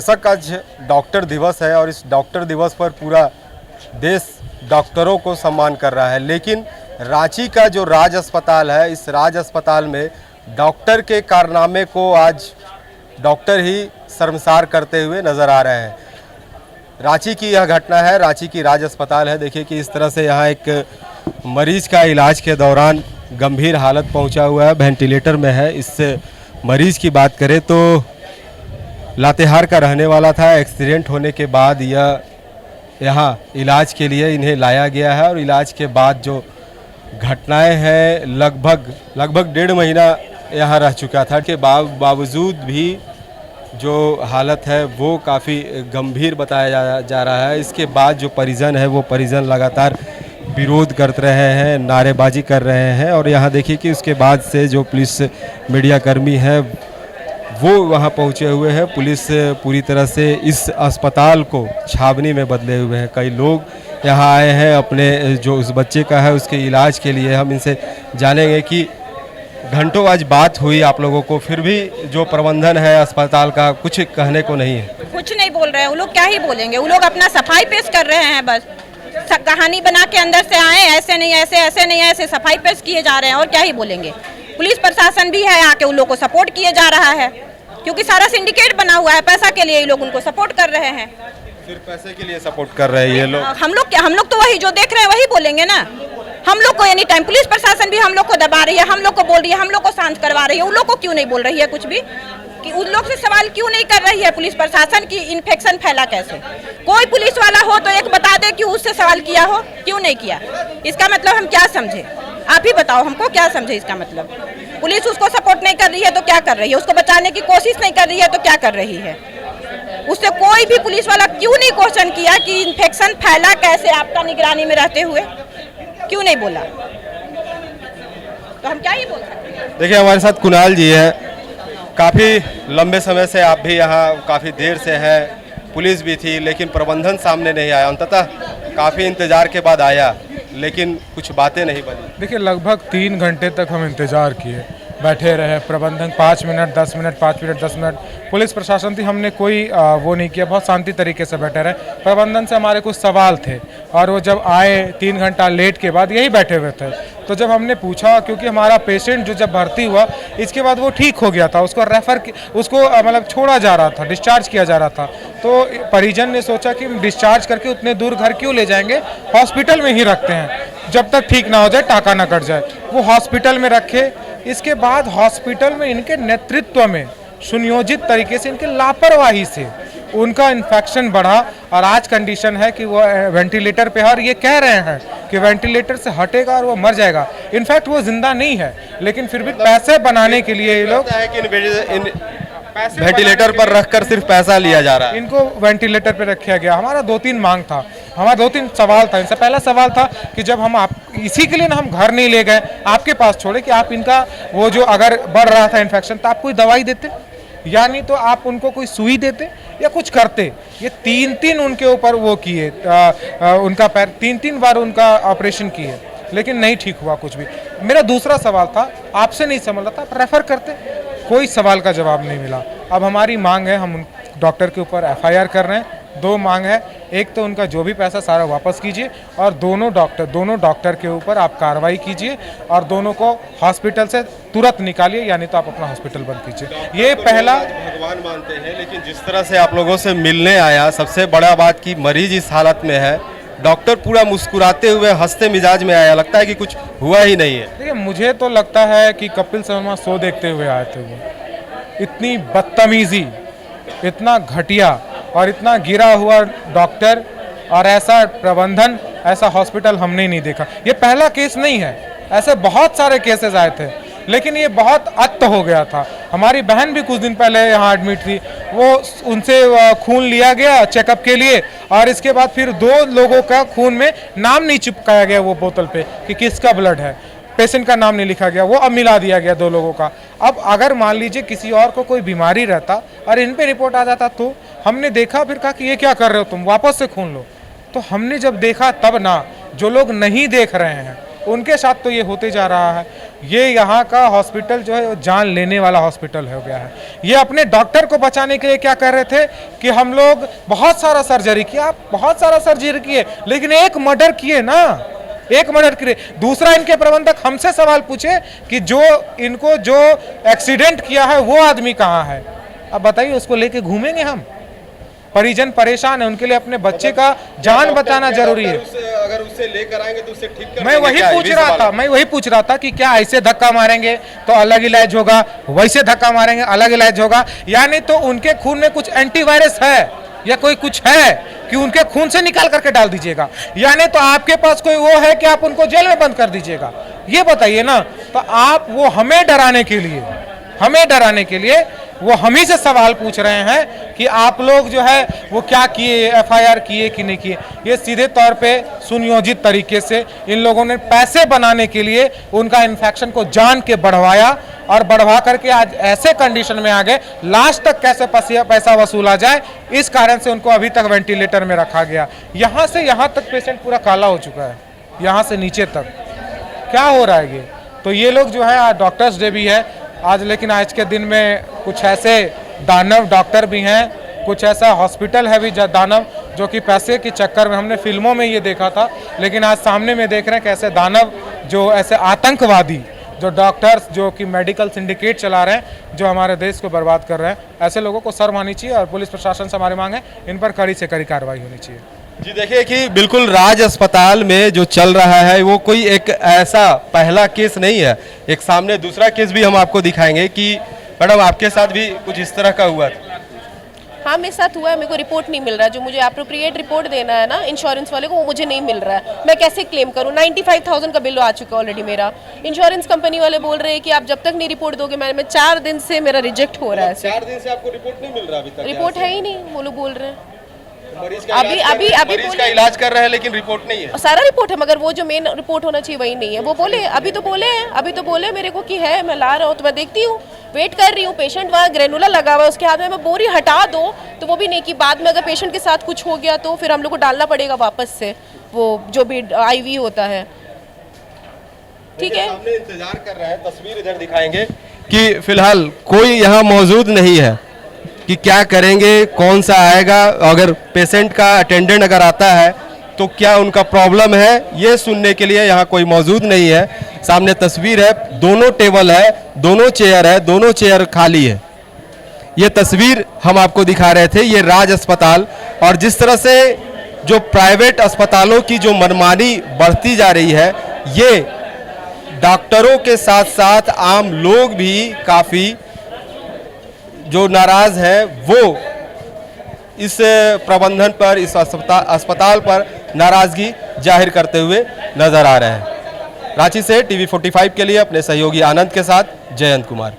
दर्शक, आज डॉक्टर दिवस है और इस डॉक्टर दिवस पर पूरा देश डॉक्टरों को सम्मान कर रहा है, लेकिन रांची का जो राज अस्पताल है, इस राज अस्पताल में डॉक्टर के कारनामे को आज डॉक्टर ही शर्मसार करते हुए नज़र आ रहे हैं। रांची की यह घटना है, रांची की राज अस्पताल है। देखिए कि इस तरह से यहाँ एक मरीज का इलाज के दौरान गंभीर हालत पहुँचा हुआ है, वेंटिलेटर में है। इस मरीज़ की बात करें तो लातेहार का रहने वाला था। एक्सीडेंट होने के बाद यह यहाँ इलाज के लिए इन्हें लाया गया है और इलाज के बाद जो घटनाएं हैं, लगभग 1.5 महीना यहाँ रह चुका था के बावजूद भी जो हालत है वो काफ़ी गंभीर बताया जा रहा है। इसके बाद जो परिजन है वो परिजन लगातार विरोध कर रहे हैं, नारेबाजी कर रहे हैं। और यहाँ देखिए कि उसके बाद से जो पुलिस मीडियाकर्मी है वो वहाँ पहुँचे हुए हैं। पुलिस पूरी तरह से इस अस्पताल को छावनी में बदले हुए हैं। कई लोग यहाँ आए हैं अपने जो उस बच्चे का है उसके इलाज के लिए। हम इनसे जानेंगे कि घंटों आज बात हुई आप लोगों को, फिर भी जो प्रबंधन है अस्पताल का कुछ कहने को नहीं है। कुछ नहीं बोल रहे हैं वो लोग, क्या ही बोलेंगे। वो लोग अपना सफाई पेश कर रहे हैं, बस कहानी बना के अंदर से आए, ऐसे नहीं ऐसे, ऐसे नहीं ऐसे, सफाई पेश किए जा रहे हैं और क्या ही बोलेंगे। पुलिस प्रशासन भी है आके उन लोग को सपोर्ट किए जा रहा है, क्योंकि सारा सिंडिकेट बना हुआ है। पैसा के लिए ये लोग उनको सपोर्ट कर रहे हैं। सिर्फ पैसे के लिए सपोर्ट कर रहे हैं ये लोग। हम लोग तो वही जो देख रहे हैं वही बोलेंगे ना। हम लोग को एनी टाइम पुलिस प्रशासन भी हम लोग को दबा रही है, हम लोग को बोल रही है, हम लोग को शांत करवा रही है। उन लोग को क्यों नहीं बोल रही है कुछ भी, कि उन लोग से सवाल क्यों नहीं कर रही है पुलिस प्रशासन की इन्फेक्शन फैला कैसे। कोई पुलिस वाला हो तो एक बता दे कि उससे सवाल किया हो, क्यों नहीं किया। इसका मतलब हम क्या समझे, आप ही बताओ हमको क्या समझे इसका मतलब। पुलिस उसको सपोर्ट नहीं कर रही है तो क्या कर रही है, उसको बचाने की कोशिश नहीं कर रही है तो क्या कर रही है। उससे कोई भी पुलिस वाला क्यों नहीं क्वेश्चन किया कि इन्फेक्शन फैला कैसे आपका निगरानी में रहते हुए, क्यों नहीं बोला। तो हम क्या ही बोल सकते हैं। देखिए हमारे साथ कुणाल जी है, काफ़ी लंबे समय से आप भी यहाँ काफ़ी देर से हैं, पुलिस भी थी लेकिन प्रबंधन सामने नहीं आया। अंततः काफ़ी इंतज़ार के बाद आया लेकिन कुछ बातें नहीं बनी। देखिए लगभग 3 घंटे तक हम इंतज़ार किए, बैठे रहे। प्रबंधन 5 minute 10 minute 5 minute 10 minute, police प्रशासन थी, हमने कोई वो नहीं किया, बहुत शांति तरीके से बैठे रहे। प्रबंधन से हमारे कुछ सवाल थे और वो जब आए 3 घंटा लेट के बाद यही बैठे हुए थे। तो जब हमने पूछा, क्योंकि हमारा पेशेंट जो जब भर्ती हुआ इसके बाद वो ठीक हो गया था, उसको उसको मतलब छोड़ा जा रहा था, डिस्चार्ज किया जा रहा था। तो परिजन ने सोचा कि डिस्चार्ज करके उतने दूर घर क्यों ले जाएंगे, हॉस्पिटल में ही रखते हैं, जब तक ठीक ना हो जाए, टाका ना कट जाए। वो हॉस्पिटल में रखे। इसके बाद हॉस्पिटल में इनके नेतृत्व में सुनियोजित तरीके से, इनके लापरवाही से उनका इन्फेक्शन बढ़ा और आज कंडीशन है कि वो वेंटिलेटर पे है। और ये कह रहे हैं कि वेंटिलेटर से हटेगा और वो मर जाएगा। इनफैक्ट वो जिंदा नहीं है, लेकिन फिर भी पैसे बनाने के लिए ये लोग वेंटिलेटर पर रखकर सिर्फ पैसा लिया जा रहा है। इनको वेंटिलेटर पे रखा गया। हमारा 2-3 मांग था, हमारा 2-3 सवाल था। इनसे पहला सवाल था कि जब हम आप इसी के लिए ना हम घर नहीं ले गए, आपके पास छोड़े, कि आप इनका वो जो अगर बढ़ रहा था इन्फेक्शन तो आप कोई दवाई देते, या नहीं तो आप उनको कोई सुई देते या कुछ करते। ये 3-3 उनके ऊपर वो किए, उनका पैर 3-3 बार उनका ऑपरेशन किए, लेकिन नहीं ठीक हुआ कुछ भी। मेरा दूसरा सवाल था, आपसे नहीं समझ रहा था, आप रेफर करते, कोई सवाल का जवाब नहीं मिला। अब हमारी मांग है, हम उन डॉक्टर के ऊपर FIR कर रहे हैं। 2 मांग है, एक तो उनका जो भी पैसा सारा वापस कीजिए और दोनों डॉक्टर के ऊपर आप कार्रवाई कीजिए और दोनों को हॉस्पिटल से तुरंत निकालिए, यानी तो आप अपना हॉस्पिटल बंद कीजिए। ये पहला भगवान मानते हैं, लेकिन जिस तरह से आप लोगों से मिलने आया, सबसे बड़ा बात कि मरीज इस हालत में है, डॉक्टर पूरा मुस्कुराते हुए हंसते मिजाज में आया, लगता है कि कुछ हुआ ही नहीं है। देखिए मुझे तो लगता है कि कपिल शर्मा शो देखते हुए आए थे। वो इतनी बदतमीजी, इतना घटिया और इतना गिरा हुआ डॉक्टर और ऐसा प्रबंधन, ऐसा हॉस्पिटल हमने नहीं देखा। ये पहला केस नहीं है, ऐसे बहुत सारे केसेस आए थे, लेकिन ये बहुत अत्त हो गया था। हमारी बहन भी कुछ दिन पहले यहाँ एडमिट थी, वो उनसे खून लिया गया चेकअप के लिए और इसके बाद फिर 2 लोगों का खून में नाम नहीं चिपकाया गया वो बोतल पे कि किसका ब्लड है, पेशेंट का नाम नहीं लिखा गया, वो अब मिला दिया गया 2 लोगों का। अब अगर मान लीजिए किसी और को कोई बीमारी रहता और इन पे रिपोर्ट आ जाता तो हमने देखा, फिर कहा कि ये क्या कर रहे हो तुम, वापस से खून लो। तो हमने जब देखा तब ना, जो लोग नहीं देख रहे हैं उनके साथ तो ये होते जा रहा है। ये यहाँ का हॉस्पिटल जो है वो जान लेने वाला हॉस्पिटल हो गया है। ये अपने डॉक्टर को बचाने के लिए क्या कर रहे थे कि हम लोग बहुत सारा सर्जरी किया, बहुत सारा सर्जरी किए, लेकिन एक मर्डर किए ना, एक मर्डर किए। दूसरा, इनके प्रबंधक हमसे सवाल पूछे कि जो इनको जो एक्सीडेंट किया है वो आदमी कहाँ है। अब बताइए, उसको लेके घूमेंगे हम? परिजन परेशान है, उनके लिए अपने बच्चे का जान बचाना जरूरी है। अगर उसे लेकर आएंगे तो उसे ठीक कर मैं वही पूछ रहा था कि क्या ऐसे धक्का मारेंगे तो अलग इलाज होगा, वैसे धक्का मारेंगे अलग इलाज होगा? यानी तो उनके खून में कुछ एंटीवायरस है या कोई कुछ है कि उनके खून से निकाल करके डाल दीजिएगा? यानी तो आपके पास कोई वो है कि आप उनको जेल में बंद कर दीजिएगा? ये बताइए ना। तो आप वो हमें डराने के लिए वो हम ही से सवाल पूछ रहे हैं कि आप लोग जो है वो क्या किए, एफआईआर किए कि नहीं किए। ये सीधे तौर पे सुनियोजित तरीके से इन लोगों ने पैसे बनाने के लिए उनका इन्फेक्शन को जान के बढ़वाया और बढ़वा करके आज ऐसे कंडीशन में आ गए, लास्ट तक कैसे पैसा वसूला जाए, इस कारण से उनको अभी तक वेंटिलेटर में रखा गया। यहाँ से यहाँ तक पेशेंट पूरा काला हो चुका है, यहाँ से नीचे तक। क्या हो रहा है ये? तो ये लोग जो है, आज डॉक्टर्स डे भी है आज, लेकिन आज के दिन में कुछ ऐसे दानव डॉक्टर भी हैं, कुछ ऐसा हॉस्पिटल है भी दानव, जो कि पैसे के चक्कर में, हमने फिल्मों में ये देखा था, लेकिन आज सामने में देख रहे हैं कैसे दानव, जो ऐसे आतंकवादी, जो डॉक्टर्स जो कि मेडिकल सिंडिकेट चला रहे हैं, जो हमारे देश को बर्बाद कर रहे हैं, ऐसे लोगों को शर्म आनी चाहिए। और पुलिस प्रशासन से हमारी मांग है, इन पर कड़ी से कड़ी कार्रवाई होनी चाहिए। जी देखिए कि बिल्कुल राज अस्पताल में जो चल रहा है वो कोई एक ऐसा पहला केस नहीं है, एक सामने दूसरा केस भी हम आपको दिखाएंगे कि मैडम आपके साथ भी कुछ इस तरह का हुआ था। हाँ, मेरे साथ हुआ है। मेरे को रिपोर्ट नहीं मिल रहा, जो मुझे अप्रोप्रिएट रिपोर्ट देना है ना इंश्योरेंस वाले को, वो मुझे नहीं मिल रहा है। मैं कैसे क्लेम करूँ? 95,000 का बिल आ चुका है ऑलरेडी मेरा। इंश्योरेंस कंपनी वाले बोल रहे हैं कि आप जब तक नहीं रिपोर्ट दोगे, मैं 4 दिन से मेरा रिजेक्ट हो रहा है। 4 दिन से आपको रिपोर्ट नहीं मिल रहा अभी तक? रिपोर्ट है ही नहीं, वो लोग बोल रहे हैं। मरीज का इलाज कर रहे हैं लेकिन रिपोर्ट नहीं है। सारा रिपोर्ट है, मगर वो जो मेन रिपोर्ट होना चाहिए वही नहीं है। वो बोले, अभी तो बोले मेरे को कि है, मैं ला रहा हूँ, तो मैं देखती हूँ, वेट कर रही हूँ। पेशेंट वहाँ ग्रेनुला लगा हुआ है उसके हाथ में, मैं बोरी हटा दो तो वो भी नहीं, कि बाद में अगर पेशेंट के साथ कुछ हो गया तो फिर हम लोग को डालना पड़ेगा वापस से वो जो भी आईवी होता है। ठीक है, सामने इंतजार कर रहे हैं, तस्वीर इधर दिखाएंगे कि फिलहाल कोई यहाँ मौजूद नहीं है कि क्या करेंगे, कौन सा आएगा, अगर पेशेंट का अटेंडेंट अगर आता है तो क्या उनका प्रॉब्लम है, ये सुनने के लिए यहाँ कोई मौजूद नहीं है। सामने तस्वीर है, दोनों टेबल है, दोनों चेयर है, दोनों चेयर खाली है। ये तस्वीर हम आपको दिखा रहे थे, ये राज अस्पताल। और जिस तरह से जो प्राइवेट अस्पतालों की जो मनमानी बढ़ती जा रही है, ये डॉक्टरों के साथ साथ आम लोग भी काफ़ी जो नाराज हैं, वो इस प्रबंधन पर, इस अस्पताल पर नाराजगी जाहिर करते हुए नजर आ रहे हैं। रांची से TV45 के लिए अपने सहयोगी आनंद के साथ जयंत कुमार।